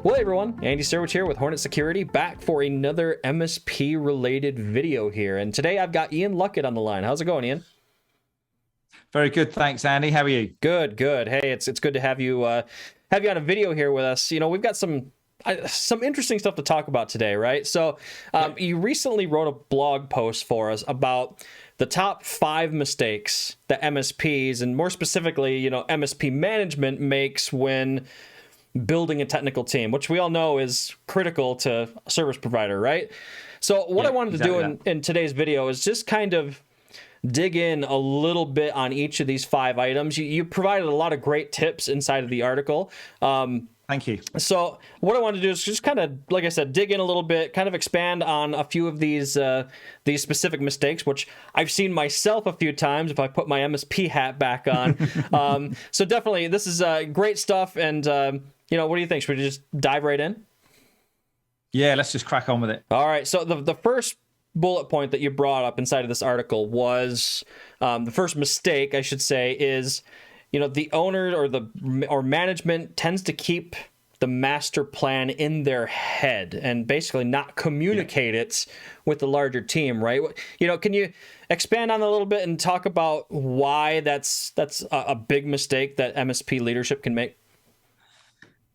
Well, hey everyone, Andy Serwich here with Hornet Security, back for another MSP related video here. And today I've got Ian Luckett on the line. How's it going, Ian? Very good, thanks, Andy. How are you? Good, good. Hey, it's good to have you on a video here with us. You know, we've got some interesting stuff to talk about today, right? So, you recently wrote a blog post for us about the top 5 mistakes that MSPs, and more specifically, you know, MSP management makes when building a technical team, which we all know is critical to a service provider, right? So what I wanted to do in today's video is just kind of dig in a little bit on each of these 5 items. You provided a lot of great tips inside of the article. Thank you. So what I want to do is just kind of, like I said, dig in a little bit, kind of expand on a few of these specific mistakes, which I've seen myself a few times if I put my MSP hat back on. So definitely, this is great stuff. And, you know, what do you think? Should we just dive right in? Yeah, let's just crack on with it. All right. So the first bullet point that you brought up inside of this article was the first mistake, I should say, is, you know, the owner or management tends to keep the master plan in their head and basically not communicate it with the larger team, right? You know, can you expand on that a little bit and talk about why that's a big mistake that MSP leadership can make?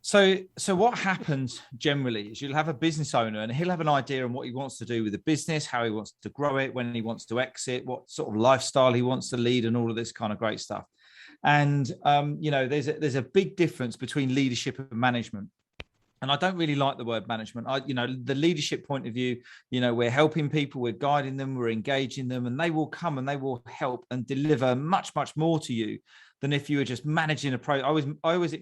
So what happens generally is you'll have a business owner and he'll have an idea on what he wants to do with the business, how he wants to grow it, when he wants to exit, what sort of lifestyle he wants to lead, and all of this kind of great stuff. And, you know, there's a big difference between leadership and management. And I don't really like the word management. You know, the leadership point of view, you know, we're helping people, we're guiding them, we're engaging them, and they will come and they will help and deliver much, much more to you than if you were just managing a pro. I always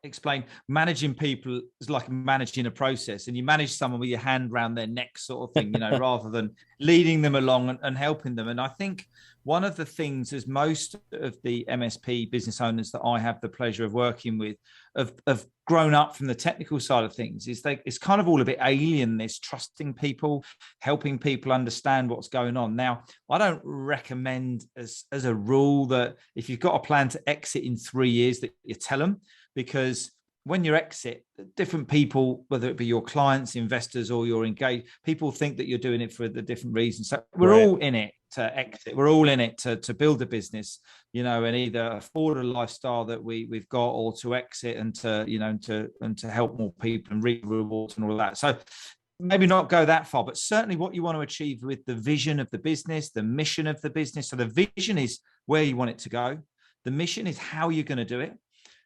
explain managing people is like managing a process, and you manage someone with your hand around their neck sort of thing, you know, rather than leading them along and helping them. And I think one of the things, as most of the MSP business owners that I have the pleasure of working with have grown up from the technical side of things, is it's kind of all a bit alien, this trusting people, helping people understand what's going on. Now, I don't recommend as a rule that if you've got a plan to exit in 3 years that you tell them, because when you exit, different people, whether it be your clients, investors, or your engaged, people think that you're doing it for the different reasons. So we're all in it to exit. We're all in it to build a business, you know, and either afford a lifestyle that we've got, or to exit and to, you know, and to help more people and reap rewards and all of that. So maybe not go that far, but certainly what you want to achieve with the vision of the business, the mission of the business. So the vision is where you want it to go. The mission is how you're going to do it.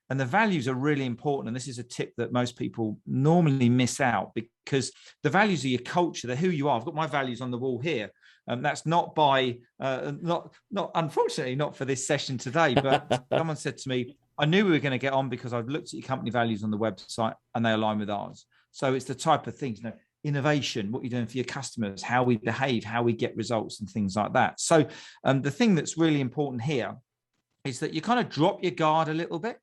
And the values are really important. And this is a tip that most people normally miss out, because the values are your culture. They're who you are. I've got my values on the wall here. That's not by, not unfortunately, not for this session today, but someone said to me, I knew we were going to get on because I've looked at your company values on the website and they align with ours. So it's the type of things, you know, innovation, what you're doing for your customers, how we behave, how we get results and things like that. So the thing that's really important here is that you kind of drop your guard a little bit.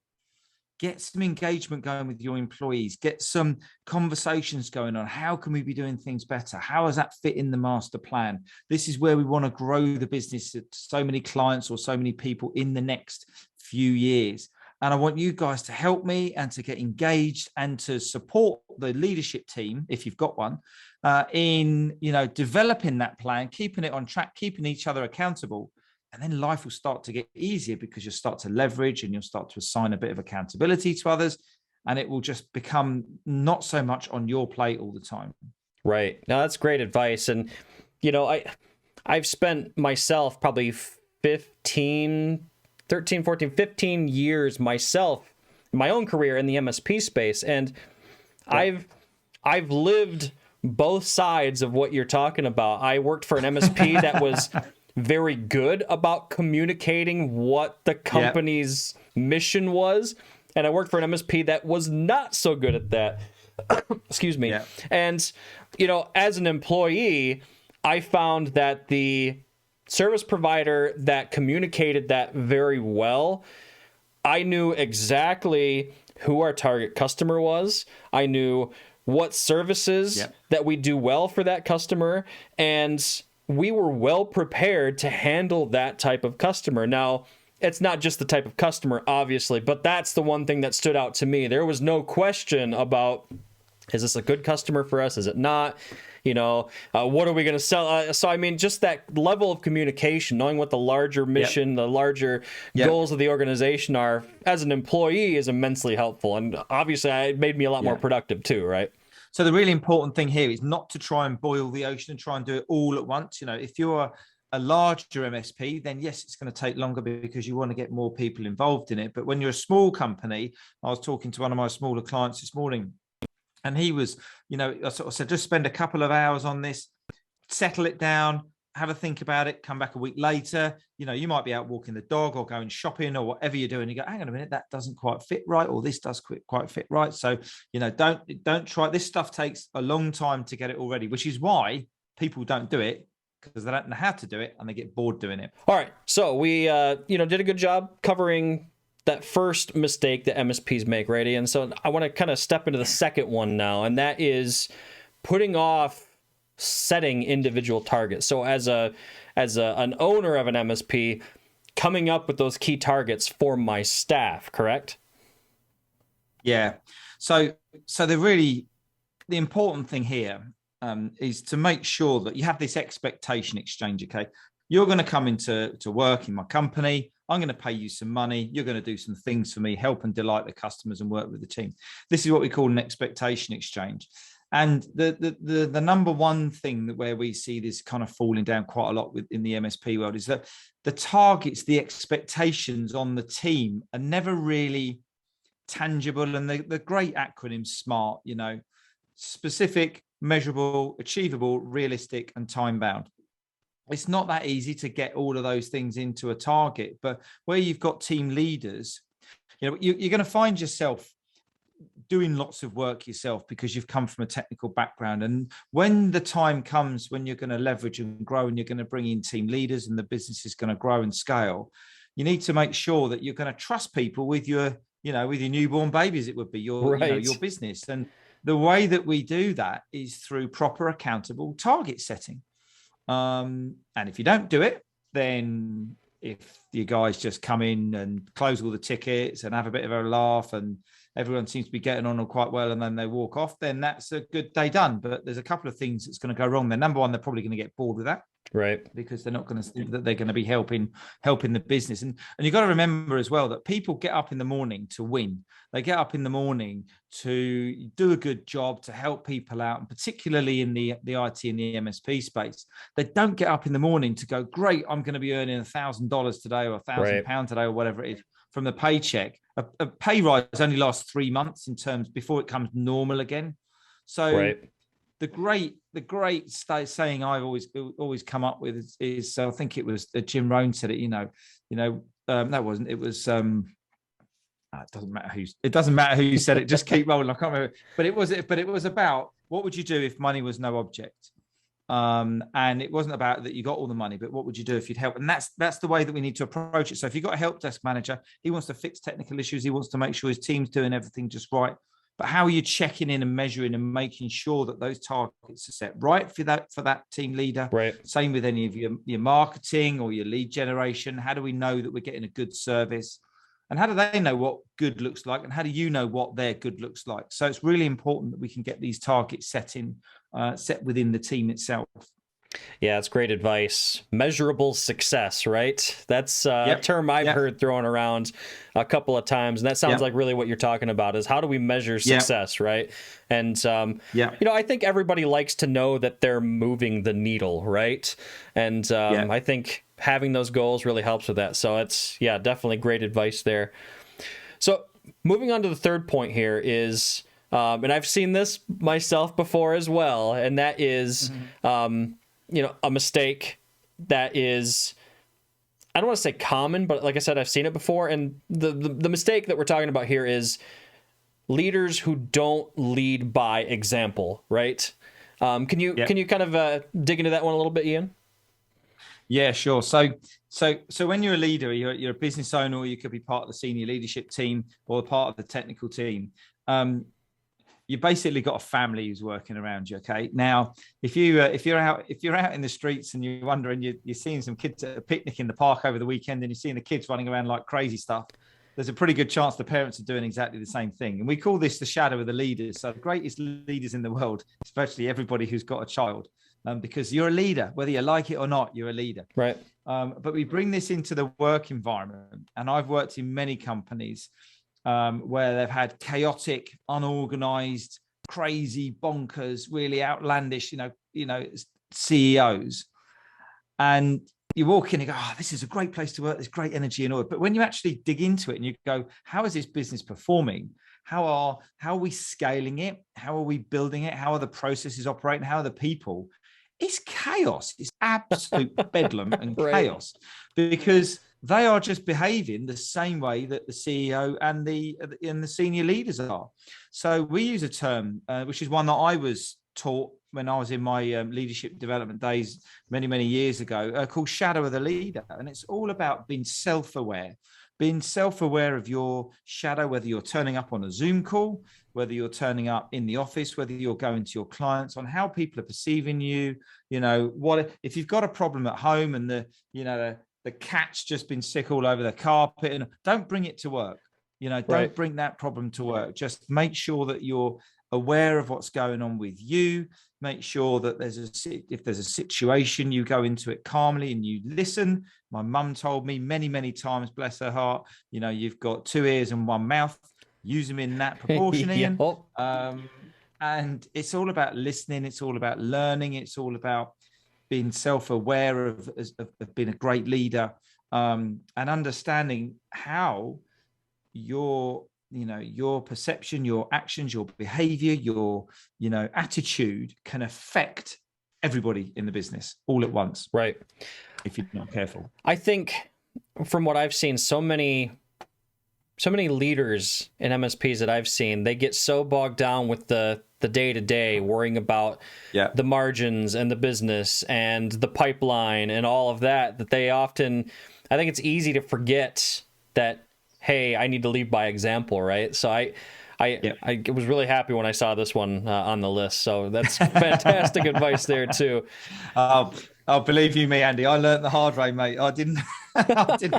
Get some engagement going with your employees, get some conversations going on. How can we be doing things better? How does that fit in the master plan? This is where we want to grow the business to so many clients or so many people in the next few years. And I want you guys to help me and to get engaged and to support the leadership team, if you've got one, in, you know, developing that plan, keeping it on track, keeping each other accountable. And then life will start to get easier because you'll start to leverage and you'll start to assign a bit of accountability to others. And it will just become not so much on your plate all the time. Right. Now, that's great advice. And, you know, I've spent myself probably 15 years myself, my own career in the MSP space. And I've lived both sides of what you're talking about. I worked for an MSP that was very good about communicating what the company's mission was. And I worked for an MSP that was not so good at that. Excuse me. Yeah. And, you know, as an employee, I found that the service provider that communicated that very well, I knew exactly who our target customer was. I knew what services that we do well for that customer. And we were well prepared to handle that type of customer. Now, it's not just the type of customer, obviously, but that's the one thing that stood out to me. There was no question about, is this a good customer for us? Is it not? What are we going to sell? So, I mean, just that level of communication, knowing what the larger mission, the larger goals of the organization are as an employee is immensely helpful. And obviously, it made me a lot more productive too, right? So the really important thing here is not to try and boil the ocean and try and do it all at once. If you're a larger MSP, then yes, it's going to take longer because you want to get more people involved in it. But when you're a small company, I was talking to one of my smaller clients this morning, and he was, I sort of said, just spend a couple of hours on this, settle it down, have a think about it, come back a week later. You might be out walking the dog or going shopping or whatever you're doing. You go, hang on a minute, that doesn't quite fit right, or this does quite fit right. So, don't try. This stuff takes a long time to get it all ready, which is why people don't do it, because they don't know how to do it and they get bored doing it. All right. So we, did a good job covering that first mistake that MSPs make, right? And so I want to kind of step into the second one now, and that is putting off setting individual targets. So as an owner of an MSP, coming up with those key targets for my staff, correct? Yeah. So the important thing here is to make sure that you have this expectation exchange. Okay, you're going to come into work in my company. I'm going to pay you some money. You're going to do some things for me, help and delight the customers and work with the team. This is what we call an expectation exchange. And the number one thing where we see this kind of falling down quite a lot in the MSP world is that the targets, the expectations on the team are never really tangible. And the great acronym SMART, specific, measurable, achievable, realistic, and time bound. It's not that easy to get all of those things into a target, but where you've got team leaders, you're going to find yourself doing lots of work yourself because you've come from a technical background. And when the time comes when you're going to leverage and grow and you're going to bring in team leaders and the business is going to grow and scale, you need to make sure that you're going to trust people with your newborn babies. It would be your business. And the way that we do that is through proper accountable target setting. And if you don't do it, then if you guys just come in and close all the tickets and have a bit of a laugh and everyone seems to be getting on quite well and then they walk off, then that's a good day done. But there's a couple of things that's going to go wrong there. Number one, they're probably going to get bored with that. Right. Because they're not going to think that they're going to be helping the business. And you've got to remember as well that people get up in the morning to win. They get up in the morning to do a good job, to help people out, and particularly in the IT and the MSP space. They don't get up in the morning to go, great, I'm going to be earning $1,000 today or £1,000 today or whatever it is from the paycheck. A pay rise only lasts 3 months in terms before it comes normal again. So the great saying I've always come up with is I think it was Jim Rohn said it. That wasn't. It was. It doesn't matter who said it. Just keep rolling. I can't remember. But it was about what would you do if money was no object. And it wasn't about that you got all the money, but what would you do if you'd help? And that's the way that we need to approach it. So if you've got a help desk manager, he wants to fix technical issues. He wants to make sure his team's doing everything just right. But how are you checking in and measuring and making sure that those targets are set right for that team leader? Right. Same with any of your marketing or your lead generation. How do we know that we're getting a good service? And how do they know what good looks like? And how do you know what their good looks like? So it's really important that we can get these targets set within the team itself. Yeah, it's great advice. Measurable success, right? That's a term I've heard thrown around a couple of times. And that sounds like really what you're talking about is how do we measure success, right? And, I think everybody likes to know that they're moving the needle, right? And I think having those goals really helps with that. So it's, definitely great advice there. So moving on to the third point here is, and I've seen this myself before as well, and that is, a mistake that is, I don't want to say common, but like I said, I've seen it before. And the mistake that we're talking about here is leaders who don't lead by example, right? Can you kind of dig into that one a little bit, Ian? Yeah, sure. So when you're a leader, you're a business owner, or you could be part of the senior leadership team or part of the technical team. you basically got a family who's working around you. Okay. Now, if you're out in the streets and you're wondering, you're seeing some kids at a picnic in the park over the weekend, and you're seeing the kids running around like crazy stuff, there's a pretty good chance the parents are doing exactly the same thing. And we call this the shadow of the leaders. So the greatest leaders in the world, especially everybody who's got a child, because you're a leader, whether you like it or not, you're a leader. Right. But we bring this into the work environment, and I've worked in many companies where they've had chaotic, unorganized, crazy, bonkers, really outlandish, CEOs. And you walk in and go, oh, this is a great place to work. There's great energy and all. But when you actually dig into it and you go, how is this business performing? How are we scaling it? How are we building it? How are the processes operating? How are the people? It's chaos. It's absolute bedlam and chaos, because they are just behaving the same way that the CEO and the senior leaders are. So we use a term, which is one that I was taught when I was in my leadership development days many, many years ago, called shadow of the leader. And it's all about being self-aware of your shadow, whether you're turning up on a Zoom call, whether you're turning up in the office, whether you're going to your clients, on how people are perceiving you. What if you've got a problem at home and the cat's just been sick all over the carpet, and don't bring it to work. Don't bring that problem to work. Just make sure that you're aware of what's going on with you. Make sure that if there's a situation, you go into it calmly and you listen. My mum told me many, many times, bless her heart, you've got 2 ears and 1 mouth. Use them in that proportion, Ian. And it's all about listening. It's all about learning. It's all about being self-aware of being a great leader, and understanding how your perception, your actions, your behavior, your attitude can affect everybody in the business all at once. Right. If you're not careful. I think from what I've seen, so many leaders in MSPs that I've seen, they get so bogged down with the day-to-day, worrying about the margins and the business and the pipeline and all of that they often, I think it's easy to forget that, hey, I need to lead by example, right? So I was really happy when I saw this one on the list. So that's fantastic advice there too. Oh, believe you me, Andy, I learned the hard way, mate. I didn't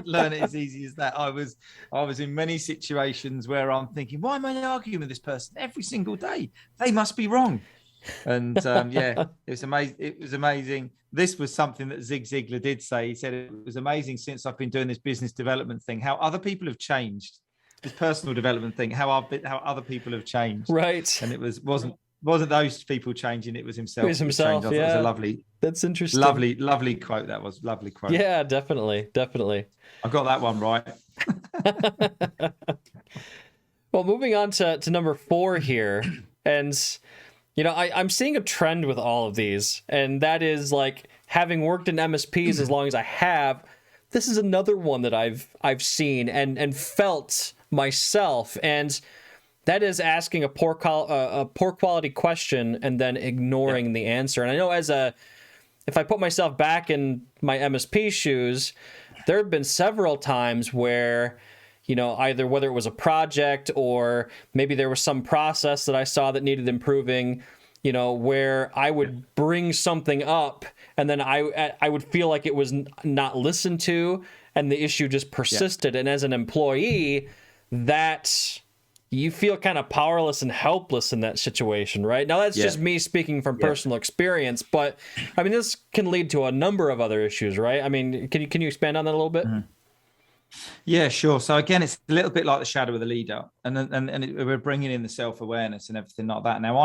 learn it as easy as that. I was in many situations where I'm thinking, why am I arguing with this person every single day? They must be wrong. And it was amazing. It was amazing. This was something that Zig Ziglar did say. He said it was amazing since I've been doing this business development thing, how other people have changed. This personal development thing, how other people have changed. Right. And it wasn't those people changing, it was himself. It was himself. It was a lovely. That's interesting. Lovely quote. That was lovely quote. Yeah, definitely. I got that one right. Well, moving on to number 4 here, and I'm seeing a trend with all of these, and that is like, having worked in MSPs as long as I have, this is another one that I've seen and felt myself, and that is asking a poor quality question and then ignoring the answer. And I know if I put myself back in my MSP shoes, there have been several times where, either whether it was a project or maybe there was some process that I saw that needed improving, where I would bring something up and then I would feel like it was not listened to and the issue just persisted. And as an employee, that you feel kind of powerless and helpless in that situation, right? Now, that's just me speaking from personal experience, but I mean, this can lead to a number of other issues, right? I mean, can you expand on that a little bit? Mm-hmm. Yeah, sure. So again, it's a little bit like the shadow of the leader, and we're bringing in the self-awareness and everything like that. Now,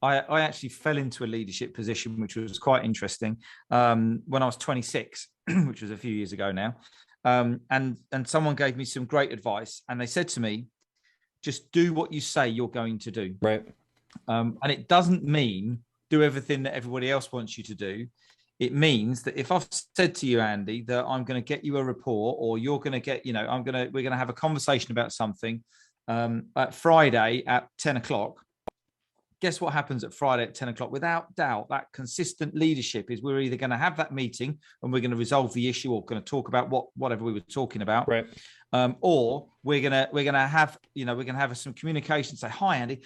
I actually fell into a leadership position, which was quite interesting, when I was 26, which was a few years ago now. And someone gave me some great advice, and they said to me, just do what you say you're going to do. Right. And it doesn't mean do everything that everybody else wants you to do. It means that if I've said to you, Andy, that I'm going to get you a report, or you're going to get, we're going to have a conversation about something at Friday at 10 o'clock. guess what happens at Friday at 10 o'clock? Without doubt, that consistent leadership is we're either going to have that meeting and we're going to resolve the issue, or going to talk about whatever we were talking about, Right. Or we're gonna have some communication. Say, hi, Andy,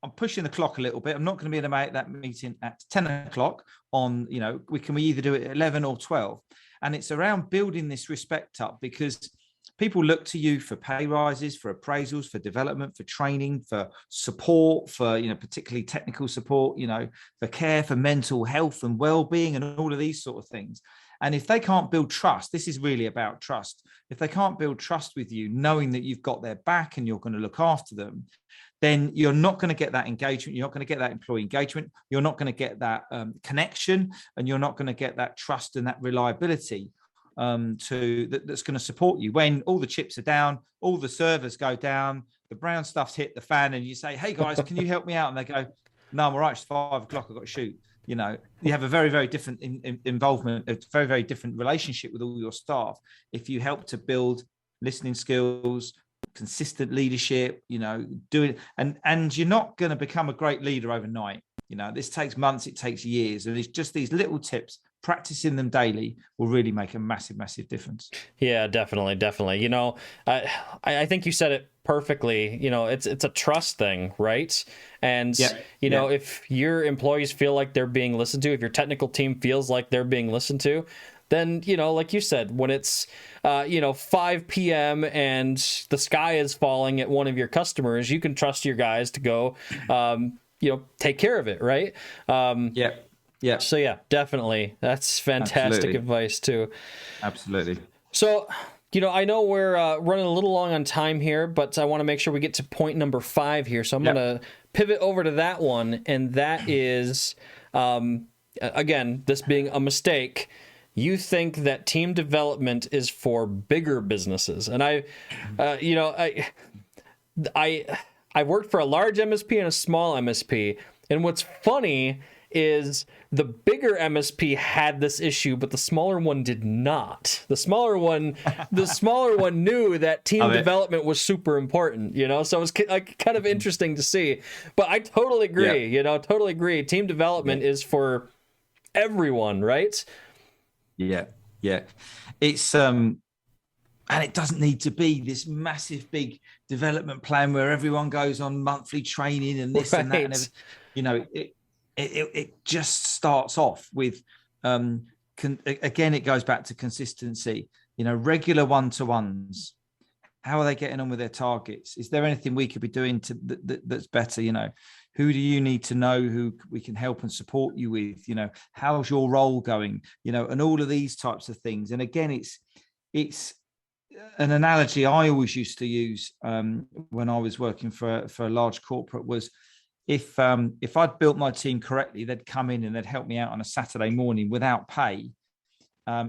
I'm pushing the clock a little bit. I'm not going to be able to make that meeting at 10 o'clock on, we either do it at 11 or 12. And it's around building this respect up, because people look to you for pay rises, for appraisals, for development, for training, for support, for, particularly technical support, for care, for mental health and well-being and all of these sort of things. And if they can't build trust, this is really about trust. If they can't build trust with you, knowing that you've got their back and you're going to look after them, then you're not going to get that engagement. You're not going to get that employee engagement. You're not going to get that connection, and you're not going to get that trust and that reliability that's going to support you when all the chips are down, all the servers go down, the brown stuff's hit the fan, and you say, hey guys, can you help me out? And they go, no, I'm all right, it's 5 o'clock, I've got to shoot. You have a very, very different involvement, a very, very different relationship with all your staff if you help to build listening skills, consistent leadership, doing, and you're not going to become a great leader overnight. This takes months, it takes years, and it's just these little tips, practicing them daily will really make a massive, massive difference. Yeah, definitely. I think you said it perfectly. It's a trust thing, right? And if your employees feel like they're being listened to, if your technical team feels like they're being listened to, then, like you said, when it's 5 p.m. and the sky is falling at one of your customers, you can trust your guys to go take care of it, right? Yeah. So yeah, definitely. That's fantastic advice too. Absolutely. So, I know we're running a little long on time here, but I want to make sure we get to point number 5 here. So I'm going to pivot over to that one. And that is, again, this being a mistake. You think that team development is for bigger businesses. And I worked for a large MSP and a small MSP. And what's funny is the bigger MSP had this issue, but the smaller one did not. The smaller one knew that team development was super important, so it was kind of interesting to see. But I totally agree, totally agree. Team development is for everyone, right? Yeah. It's and it doesn't need to be this massive big development plan where everyone goes on monthly training and this and that and everything. It just starts off with again, it goes back to consistency, regular one-to-ones. How are they getting on with their targets? Is there anything we could be doing that's better? Who do you need to know who we can help and support you with? How's your role going? And all of these types of things. And again, it's an analogy I always used to use when I was working for a large corporate was, if I'd built my team correctly, they'd come in and they'd help me out on a Saturday morning without pay.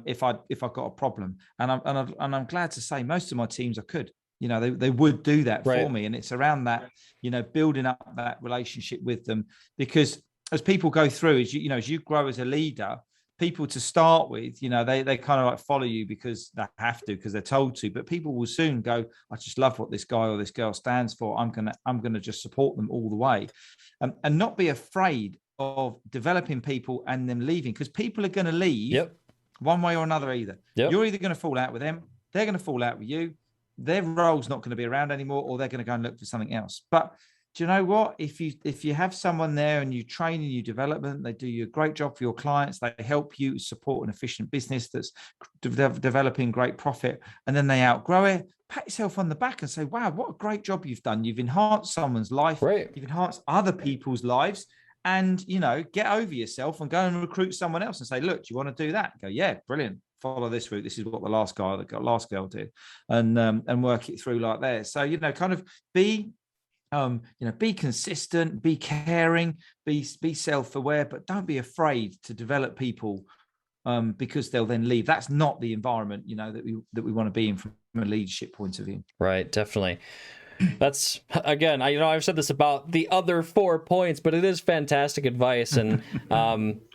If I got a problem, and I'm glad to say most of my teams I could, they would do that for me. And it's around that, building up that relationship with them, because as people go through, as you grow as a leader, people to start with, they kind of like follow you because they have to, because they're told to, but people will soon go, I just love what this guy or this girl stands for. I'm gonna just support them all the way, and not be afraid of developing people and them leaving, because people are going to leave one way or another. Either you're either going to fall out with them, they're going to fall out with you, their role's not going to be around anymore, or they're going to go and look for something else. But do you know what? If you have someone there and you train and you develop them, they do a great job for your clients. They help you support an efficient business that's developing great profit, and then they outgrow it. Pat yourself on the back and say, wow, what a great job you've done. You've enhanced someone's life. You've enhanced other people's lives. And, get over yourself and go and recruit someone else and say, look, do you want to do that? Go, yeah, brilliant. Follow this route. This is what the last girl did, and work it through like that. So, kind of be consistent, be caring, be self-aware, but don't be afraid to develop people, because they'll then leave. That's not the environment, that we want to be in from a leadership point of view. Right. Definitely. That's, again, I've said this about the other 4 points, but it is fantastic advice. And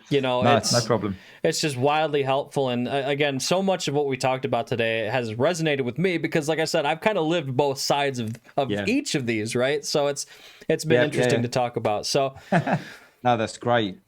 You know, No, it's no problem. It's just wildly helpful. And again, so much of what we talked about today has resonated with me because, like I said, I've kind of lived both sides of each of these, right? So it's been interesting to talk about. So no, that's great.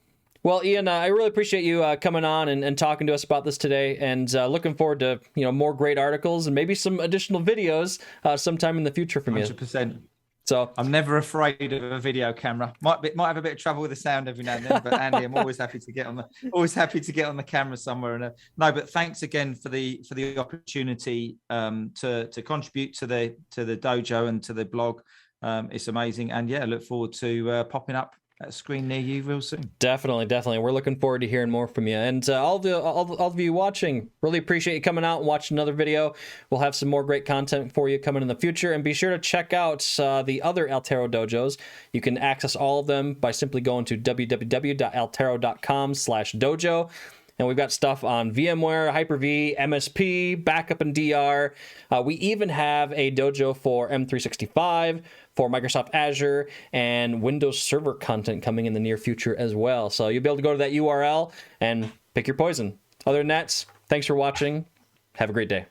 Well, Ian, I really appreciate you coming on and talking to us about this today, and looking forward to more great articles and maybe some additional videos sometime in the future from you. 100%. So I'm never afraid of a video camera. Might have a bit of trouble with the sound every now and then, but Andy, I'm always happy to get on the camera somewhere. And no, but thanks again for the opportunity to contribute to the dojo and to the blog. It's amazing, and yeah, I look forward to popping up at a screen near you real soon. Definitely. We're looking forward to hearing more from you. And all of you watching, really appreciate you coming out and watching another video. We'll have some more great content for you coming in the future. And be sure to check out the other Altaro dojos. You can access all of them by simply going to www.altaro.com/dojo. And we've got stuff on VMware, Hyper-V, MSP, backup and DR. We even have a dojo for M365, for Microsoft Azure, and Windows Server content coming in the near future as well. So you'll be able to go to that URL and pick your poison. Other than that, thanks for watching. Have a great day.